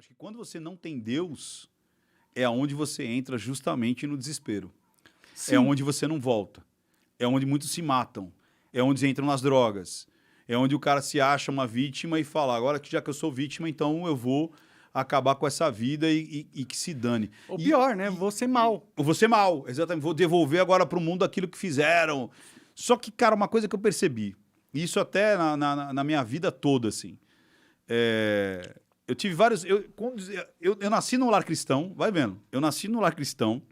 acho que quando você não tem Deus, é onde você entra justamente no desespero. Sim. É onde você não volta. É onde muitos se matam. É onde entram nas drogas. É onde o cara se acha uma vítima e fala, agora que já que eu sou vítima, então eu vou acabar com essa vida e que se dane. Ou pior, né? Vou ser mal. Eu vou ser mal, exatamente. Vou devolver agora para o mundo aquilo que fizeram. Só que, cara, uma coisa que eu percebi, isso até na minha vida toda, assim, eu tive vários... Eu nasci num lar cristão, vai vendo, eu nasci num lar cristão,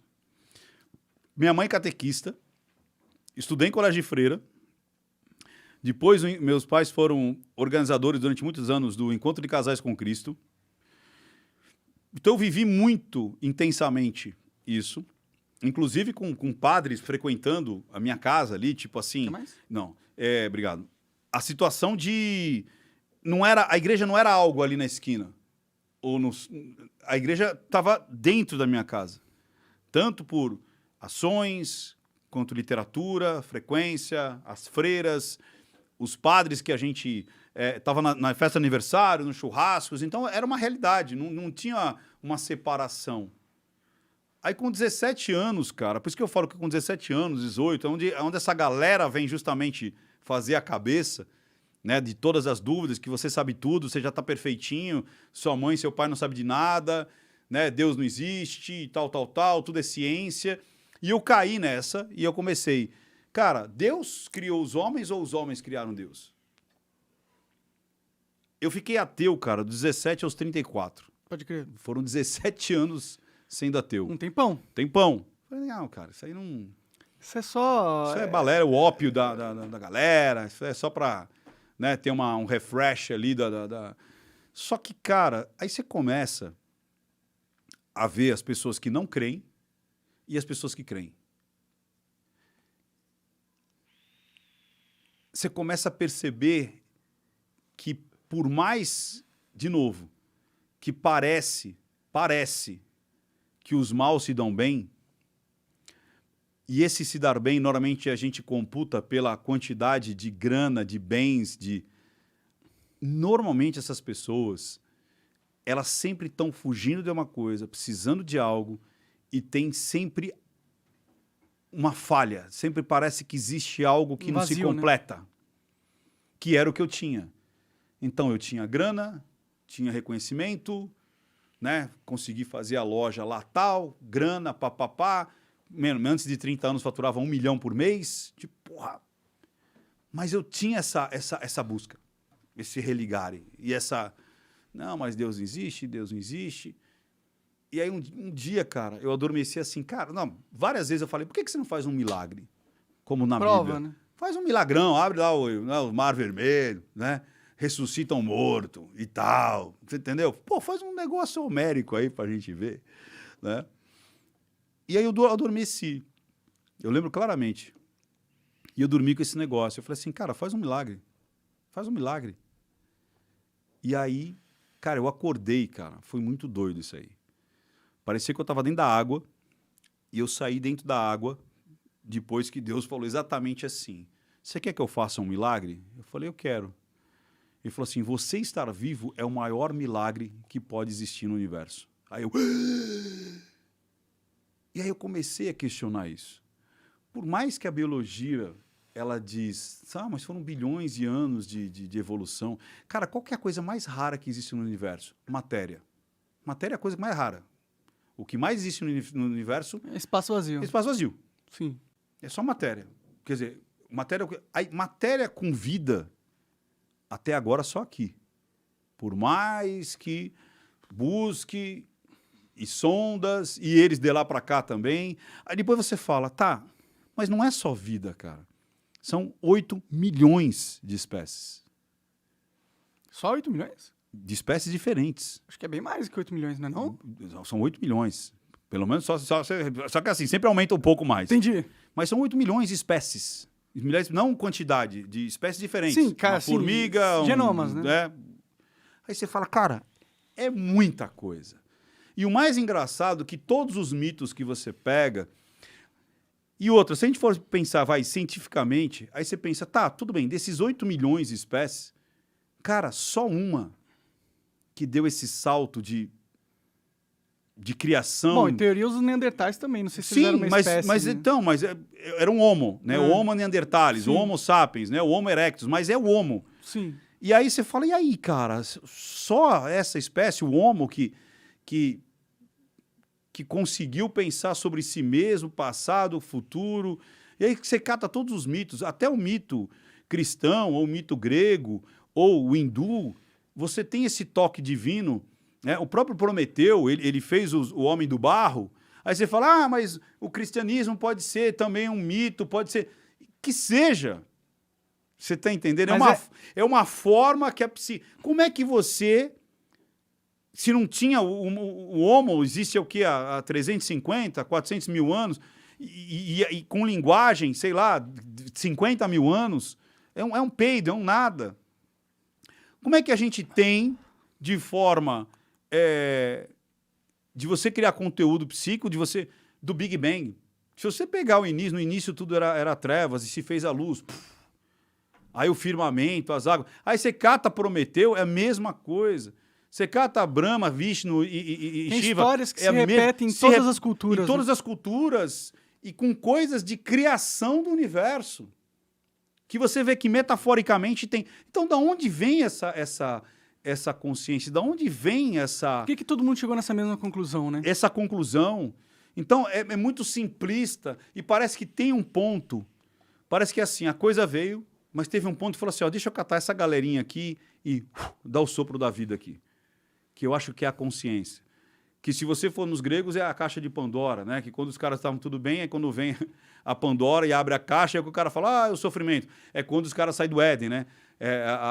minha mãe catequista, estudei em colégio de freira, depois meus pais foram organizadores durante muitos anos do Encontro de Casais com Cristo. Então eu vivi muito intensamente isso, inclusive com padres frequentando a minha casa ali, tipo assim... Quer mais? Não, obrigado. A situação de... Não era, a igreja não era algo ali na esquina. A igreja estava dentro da minha casa. Tanto por ações, quanto literatura, frequência, as freiras, os padres que a gente estava na festa de aniversário, nos churrascos. Então, era uma realidade, não tinha uma separação. Aí, com 17 anos, cara, por isso que eu falo que com 17 anos, 18, é onde essa galera vem justamente fazer a cabeça, né, de todas as dúvidas, que você sabe tudo, você já está perfeitinho, sua mãe, seu pai não sabe de nada, né, Deus não existe, tal, tudo é ciência. E eu caí nessa e eu comecei, cara, Deus criou os homens ou os homens criaram Deus? Eu fiquei ateu, cara, dos 17 aos 34. Pode crer. Foram 17 anos sendo ateu. Um tempão. Tempão. Falei, não, cara, isso aí não... Isso é só... Isso é balela, o ópio da galera, isso é só pra, né, ter um refresh ali Só que, cara, aí você começa a ver as pessoas que não creem e as pessoas que creem. Você começa a perceber que, por mais, de novo, que parece que os maus se dão bem, e esse se dar bem, normalmente a gente computa pela quantidade de grana, de bens, Normalmente essas pessoas, elas sempre estão fugindo de uma coisa, precisando de algo, e tem sempre uma falha. Sempre parece que existe algo que não se completa. Né? Que era o que eu tinha. Então, eu tinha grana, tinha reconhecimento, né? Consegui fazer a loja lá tal, grana, papapá. Antes de 30 anos, faturava 1 milhão por mês. Tipo, porra. Mas eu tinha essa busca, esse religare. E essa... Não, mas Deus não existe. E aí, um dia, cara, eu adormeci assim, cara... Não, várias vezes eu falei, por que você não faz um milagre? Como na Bíblia. Né? Faz um milagrão, abre lá o Mar Vermelho, né? Ressuscita um morto e tal. Você entendeu? Pô, faz um negócio homérico aí pra gente ver, né? E aí eu adormeci. Eu lembro claramente. E eu dormi com esse negócio. Eu falei assim, cara, faz um milagre. Faz um milagre. E aí, cara, eu acordei, cara. Foi muito doido isso aí. Parecia que eu estava dentro da água e eu saí dentro da água depois que Deus falou exatamente assim. Você quer que eu faça um milagre? Eu falei, eu quero. Ele falou assim, você estar vivo é o maior milagre que pode existir no universo. Aí eu... E aí eu comecei a questionar isso. Por mais que a biologia, ela diz, mas foram bilhões de anos de evolução. Cara, qual que é a coisa mais rara que existe no universo? Matéria. Matéria é a coisa mais rara. O que mais existe no universo... É espaço vazio. É espaço vazio. Sim. É só matéria. Quer dizer, matéria com vida, até agora só aqui. Por mais que busque... e sondas, e eles de lá para cá também. Aí depois você fala, tá, mas não é só vida, cara. São 8 milhões de espécies. Só 8 milhões? De espécies diferentes. Acho que é bem mais que 8 milhões, não é não? São 8 milhões. Pelo menos, só que assim, sempre aumenta um pouco mais. Entendi. Mas são 8 milhões de espécies. Não quantidade, de espécies diferentes. Sim, cara, uma formiga... genomas, né? Aí você fala, cara, é muita coisa. E o mais engraçado é que todos os mitos que você pega... E outra, se a gente for pensar, cientificamente, aí você pensa, tá, tudo bem, desses 8 milhões de espécies, cara, só uma que deu esse salto de de criação. Bom, em teoria os neandertais também, não sei se eles eram Sim, uma mas, espécie. mas né? então, mas era um homo, né? O Homo neanderthalis, o Sim. Homo sapiens, né? O Homo erectus, mas é o homo. Sim. E aí você fala, e aí, cara, só essa espécie, o homo, que conseguiu pensar sobre si mesmo, passado, futuro, e aí você cata todos os mitos, até o mito cristão, ou o mito grego, ou o hindu, você tem esse toque divino, né? O próprio Prometeu, ele fez o homem do barro, aí você fala, mas o cristianismo pode ser também um mito, pode ser... Que seja... Você está entendendo? É uma forma que é... Como é que você... Se não tinha... O Homo existe o quê? Há 350, 400 mil anos, e com linguagem, sei lá, 50 mil anos, é um peido, é um nada. Como é que a gente tem, de forma... de você criar conteúdo psíquico, do Big Bang? Se você pegar o início, no início tudo era trevas, e se fez a luz... Aí o firmamento, as águas. Aí você cata Prometeu, é a mesma coisa. Você cata Brahma, Vishnu e Tem Shiva. histórias que se repetem em todas as culturas. Em todas as culturas e com coisas de criação do universo. Que você vê que metaforicamente tem... Então, da onde vem essa consciência? Da onde vem essa... Por que todo mundo chegou nessa mesma conclusão, né? Essa conclusão. Então, é muito simplista e parece que tem um ponto. Parece que assim, a coisa veio... Mas teve um ponto que falou assim, deixa eu catar essa galerinha aqui e dar o sopro da vida aqui. Que eu acho que é a consciência. Que se você for nos gregos é a caixa de Pandora, né? Que quando os caras estavam tudo bem, é quando vem a Pandora e abre a caixa, é que o cara fala, é o sofrimento. É quando os caras saem do Éden, né?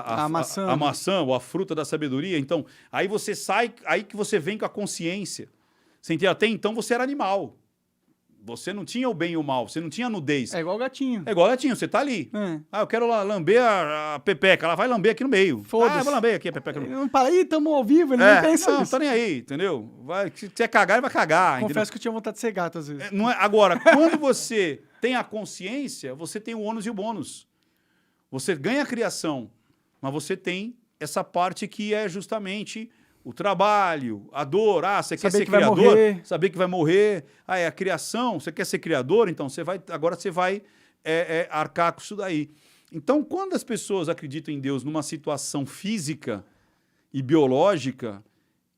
A maçã. A maçã, ou a fruta da sabedoria. Então, aí você sai, aí que você vem com a consciência. Você entende? Até então você era animal. Você não tinha o bem e o mal, você não tinha nudez. É igual o gatinho. É igual o gatinho, você tá ali. Eu quero lamber a pepeca, ela vai lamber aqui no meio. Foda-se. Eu vou lamber aqui a pepeca no meio. Ele não para aí, tamo ao vivo, ele não pensa não, nisso. tá nem aí, entendeu? Se quiser cagar, ele vai cagar. Confesso que eu tinha vontade de ser gato às vezes. Não é, agora, quando você tem a consciência, você tem o ônus e o bônus. Você ganha a criação, mas você tem essa parte que é justamente... O trabalho, a dor, você quer ser criador, saber que vai morrer. É a criação, você quer ser criador, então agora você vai arcar com isso daí. Então, quando as pessoas acreditam em Deus numa situação física e biológica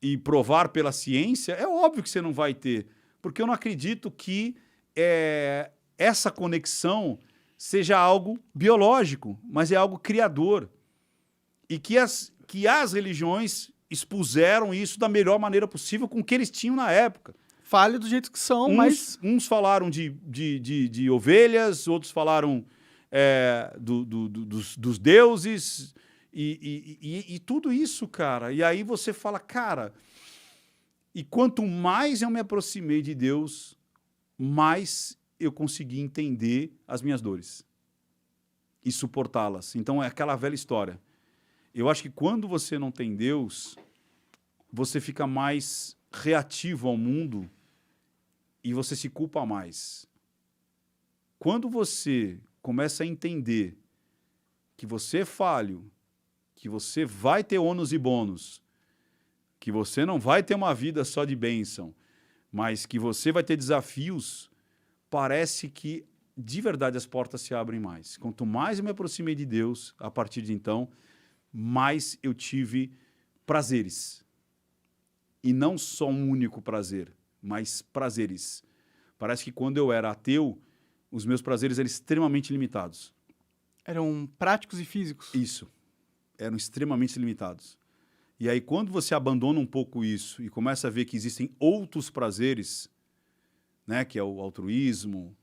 e provar pela ciência, é óbvio que você não vai ter. Porque eu não acredito que essa conexão seja algo biológico, mas é algo criador. E que as religiões... expuseram isso da melhor maneira possível com o que eles tinham na época. Falha do jeito que são, mas... Uns falaram de ovelhas, outros falaram dos deuses e tudo isso, cara. E aí você fala, cara... E quanto mais eu me aproximei de Deus, mais eu consegui entender as minhas dores e suportá-las. Então é aquela velha história. Eu acho que quando você não tem Deus, você fica mais reativo ao mundo e você se culpa mais. Quando você começa a entender que você é falho, que você vai ter ônus e bônus, que você não vai ter uma vida só de bênção, mas que você vai ter desafios, parece que, de verdade, as portas se abrem mais. Quanto mais eu me aproximei de Deus, a partir de então, mais eu tive prazeres. E não só um único prazer, mas prazeres. Parece que quando eu era ateu, os meus prazeres eram extremamente limitados. Eram práticos e físicos? Isso. Eram extremamente limitados. E aí, quando você abandona um pouco isso e começa a ver que existem outros prazeres, né, que é o altruísmo,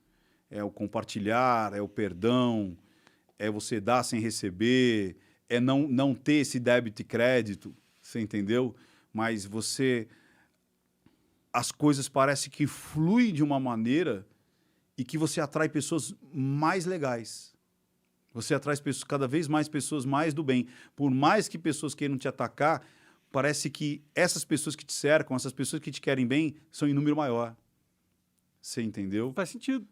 é o compartilhar, é o perdão, é você dar sem receber... é não ter esse débito e crédito, você entendeu? Mas as coisas parecem que fluem de uma maneira e que você atrai pessoas mais legais. Você atrai cada vez mais pessoas mais do bem. Por mais que pessoas queiram te atacar, parece que essas pessoas que te cercam, essas pessoas que te querem bem, são em número maior. Você entendeu? Faz sentido.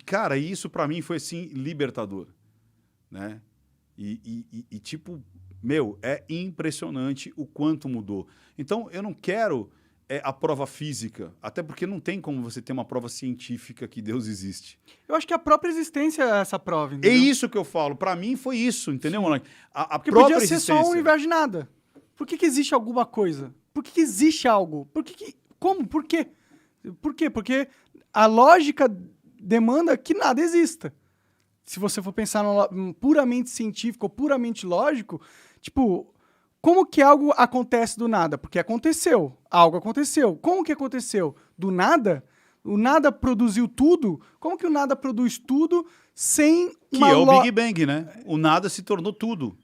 Cara, isso para mim foi assim libertador, né? Tipo, é impressionante o quanto mudou. Então, eu não quero é a prova física. Até porque não tem como você ter uma prova científica que Deus existe. Eu acho que a própria existência é essa prova, É entendeu? isso que eu falo. Pra mim foi isso, entendeu, Monark? A Porque própria podia ser existência. só um universo de nada. Por que existe alguma coisa? Por que existe algo? Como? Por quê? Por quê? Porque a lógica demanda que nada exista. Se você for pensar no puramente científico ou puramente lógico, tipo, como que algo acontece do nada? Porque aconteceu. Algo aconteceu. Como que aconteceu? Do nada? O nada produziu tudo? Como que o nada produz tudo sem Que uma é o Big Bang, né? O nada se tornou tudo.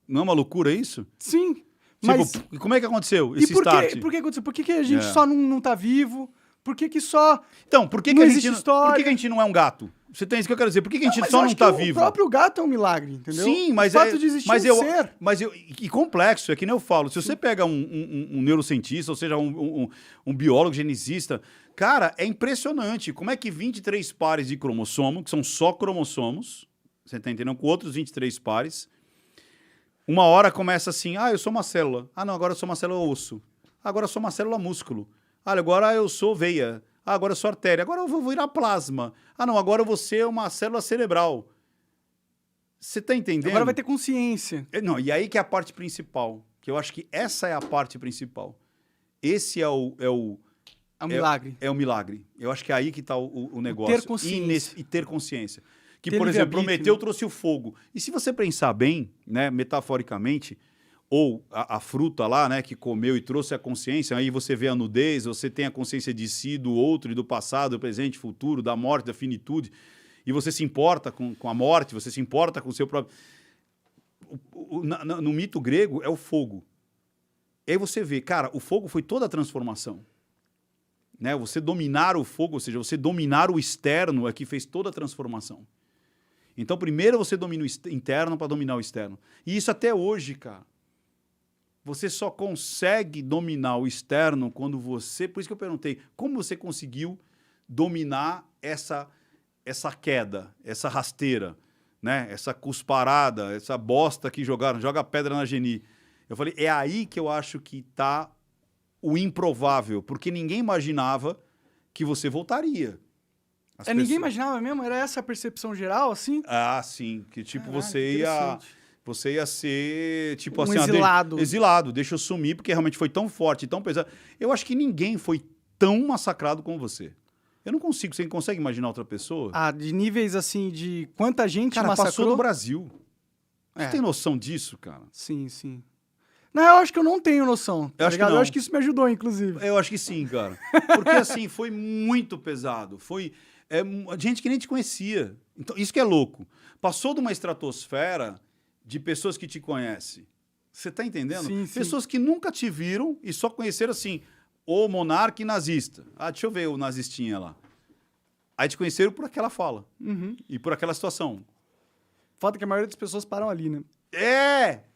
Não é uma loucura isso? Sim. Mas Tipo, como é que aconteceu e esse start? por que aconteceu? Por que a gente É. só não tá vivo? Por que só... Então, por que, Não que a existe gente história. por que a gente não é um gato? Você tem isso que eu quero dizer. Por que, que a gente Mas só eu não acho tá que vivo? O próprio gato é um milagre, entendeu? Sim, mas o fato de existir mas um eu, ser. mas eu e complexo, é que nem eu falo. Se você pega um neurocientista, ou seja, um biólogo geneticista, cara, é impressionante como é que 23 pares de cromossomo, que são só cromossomos, você tá entendendo? Com outros 23 pares, uma hora começa assim, eu sou uma célula. Ah, não, agora eu sou uma célula osso. Agora eu sou uma célula músculo. Ah, agora eu sou veia. Ah, agora eu sou artéria. Agora eu vou virar plasma. Ah, não, agora eu vou ser uma célula cerebral. Você tá entendendo? Agora vai ter consciência. Não, e aí que é a parte principal. Que eu acho que essa é a parte principal. Esse é o milagre. É o milagre. Eu acho que é aí que está o negócio. Ter consciência. E ter consciência. Que, Ter por exemplo, livre-arbítrio, Prometeu né? trouxe o fogo. E se você pensar bem, né, metaforicamente, ou a fruta lá, né, que comeu e trouxe a consciência, aí você vê a nudez, você tem a consciência de si, do outro, e do passado, do presente, futuro, da morte, da finitude, e você se importa com a morte, você se importa com o seu próprio... No mito grego é o fogo. E aí você vê, cara, o fogo foi toda a transformação. Né? Você dominar o fogo, ou seja, você dominar o externo é que fez toda a transformação. Então, primeiro você domina o interno para dominar o externo. E isso até hoje, cara. Você só consegue dominar o externo quando você... Por isso que eu perguntei, como você conseguiu dominar essa queda, essa rasteira, né? Essa cusparada, essa bosta que jogaram, joga pedra na Geni. Eu falei, é aí que eu acho que está o improvável, porque ninguém imaginava que você voltaria. Ninguém imaginava mesmo? Era essa a percepção geral, assim? Ah, sim. Que tipo, Caraca, você ia ser, tipo assim... exilado. Exilado, deixa eu sumir, porque realmente foi tão forte, tão pesado. Eu acho que ninguém foi tão massacrado como você. Eu não consigo, você consegue imaginar outra pessoa? De níveis, assim, de quanta gente Cara, massacrou? passou do Brasil. Você tem noção disso, cara? Sim, sim. Não, eu acho que eu não tenho noção, tá acho que ligado? não. Eu acho que isso me ajudou, inclusive. Eu acho que sim, cara. Porque, assim, foi muito pesado. Foi gente que nem te conhecia. Então, isso que é louco. Passou de uma estratosfera de pessoas que te conhecem. Você tá entendendo? Sim, sim. Pessoas que nunca te viram e só conheceram, assim, o monarca e nazista. Ah, deixa eu ver o nazistinha lá. Aí te conheceram por aquela fala. Uhum. E por aquela situação. Foda que a maioria das pessoas param ali, né?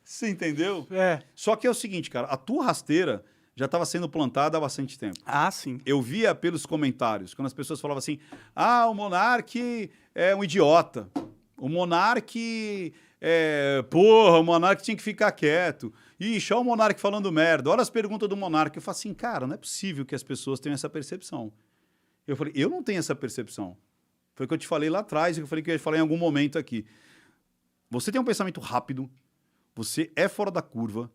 Você entendeu? É. Só que é o seguinte, cara, a tua rasteira já estava sendo plantada há bastante tempo. Ah, sim. Eu via pelos comentários, quando as pessoas falavam assim, o monarque é um idiota. O monarque o monarque tinha que ficar quieto. Ixi, olha o monarque falando merda. Olha as perguntas do monarque. Eu falo assim, cara, não é possível que as pessoas tenham essa percepção. Eu falei, eu não tenho essa percepção. Foi o que eu te falei lá atrás, e que eu falei que eu ia falar em algum momento aqui. Você tem um pensamento rápido, você é fora da curva,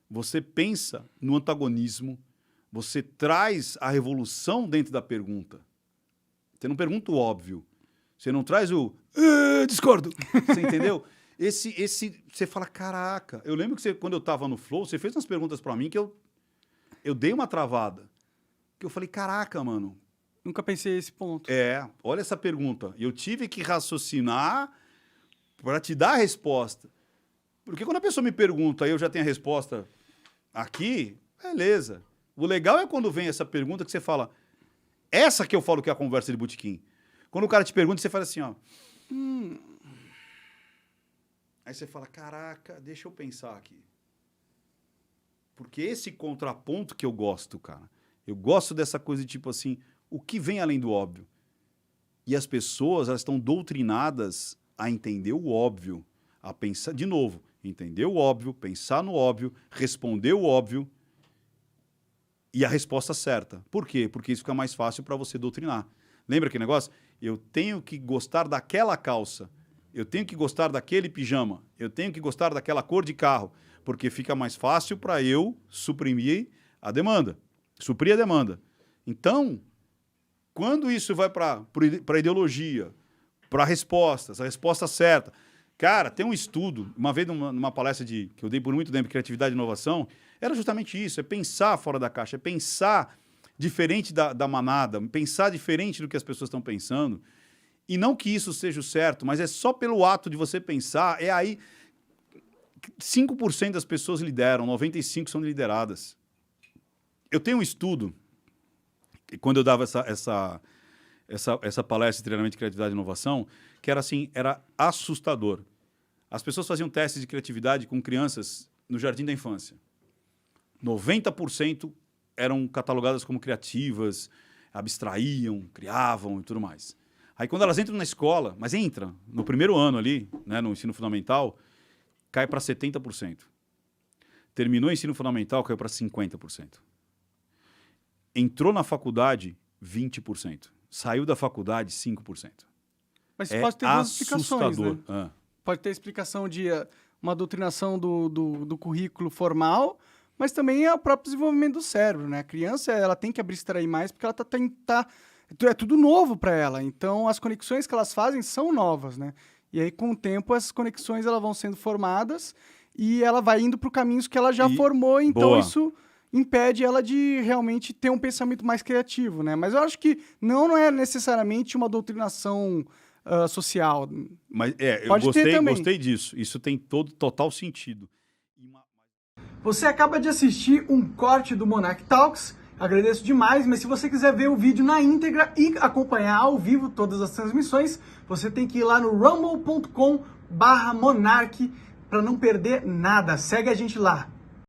você pensa no antagonismo, você traz a revolução dentro da pergunta. Você não pergunta o óbvio. Você não traz o discordo. Você entendeu? Você fala, caraca. Eu lembro que quando eu estava no Flow, você fez umas perguntas para mim que eu dei uma travada. Que eu falei, caraca, mano. Nunca pensei nesse ponto. Olha essa pergunta. Eu tive que raciocinar para te dar a resposta. Porque quando a pessoa me pergunta e eu já tenho a resposta aqui, beleza. O legal é quando vem essa pergunta que você fala, essa que eu falo que é a conversa de botequim. Quando o cara te pergunta, você fala assim, ó. Aí você fala, caraca, deixa eu pensar aqui. Porque esse contraponto que eu gosto, cara. Eu gosto dessa coisa de tipo assim, o que vem além do óbvio? E as pessoas, elas estão doutrinadas a entender o óbvio, a pensar, de novo, entender o óbvio, pensar no óbvio, responder o óbvio. e a resposta certa. Por quê? Porque isso fica mais fácil para você doutrinar. Lembra aquele negócio? Eu tenho que gostar daquela calça, eu tenho que gostar daquele pijama, eu tenho que gostar daquela cor de carro, porque fica mais fácil para eu suprir a demanda. Então, quando isso vai para a ideologia, para respostas, a resposta certa. Cara, tem um estudo, uma vez numa palestra que eu dei por muito tempo, Criatividade e Inovação, era justamente isso, é pensar fora da caixa, é pensar diferente da manada, pensar diferente do que as pessoas estão pensando. E não que isso seja o certo, mas é só pelo ato de você pensar, é aí 5% das pessoas lideram, 95% são lideradas. Eu tenho um estudo, quando eu dava essa palestra de treinamento de criatividade e inovação, que era assim, era assustador. As pessoas faziam testes de criatividade com crianças no jardim da infância. 90% eram catalogadas como criativas, abstraíam, criavam e tudo mais. Aí quando elas entram na escola, mas entra no primeiro ano ali, né, no ensino fundamental, cai para 70%. Terminou o ensino fundamental, caiu para 50%. Entrou na faculdade, 20%. Saiu da faculdade, 5%. Mas É pode ter duas explicações, né? Ah. Pode ter a explicação de uma doutrinação do currículo formal, mas também é o próprio desenvolvimento do cérebro, né? A criança, ela tem que abstrair mais porque ela é tudo novo para ela. Então, as conexões que elas fazem são novas, né? E aí, com o tempo, essas conexões elas vão sendo formadas e ela vai indo para caminhos que ela já formou. Então, isso impede ela de realmente ter um pensamento mais criativo, né? Mas eu acho que não é necessariamente uma doutrinação social. Mas eu gostei disso. Isso tem total sentido. Você acaba de assistir um corte do Monarch Talks. Agradeço demais, mas se você quiser ver o vídeo na íntegra e acompanhar ao vivo todas as transmissões, você tem que ir lá no rumble.com/monarch para não perder nada. Segue a gente lá.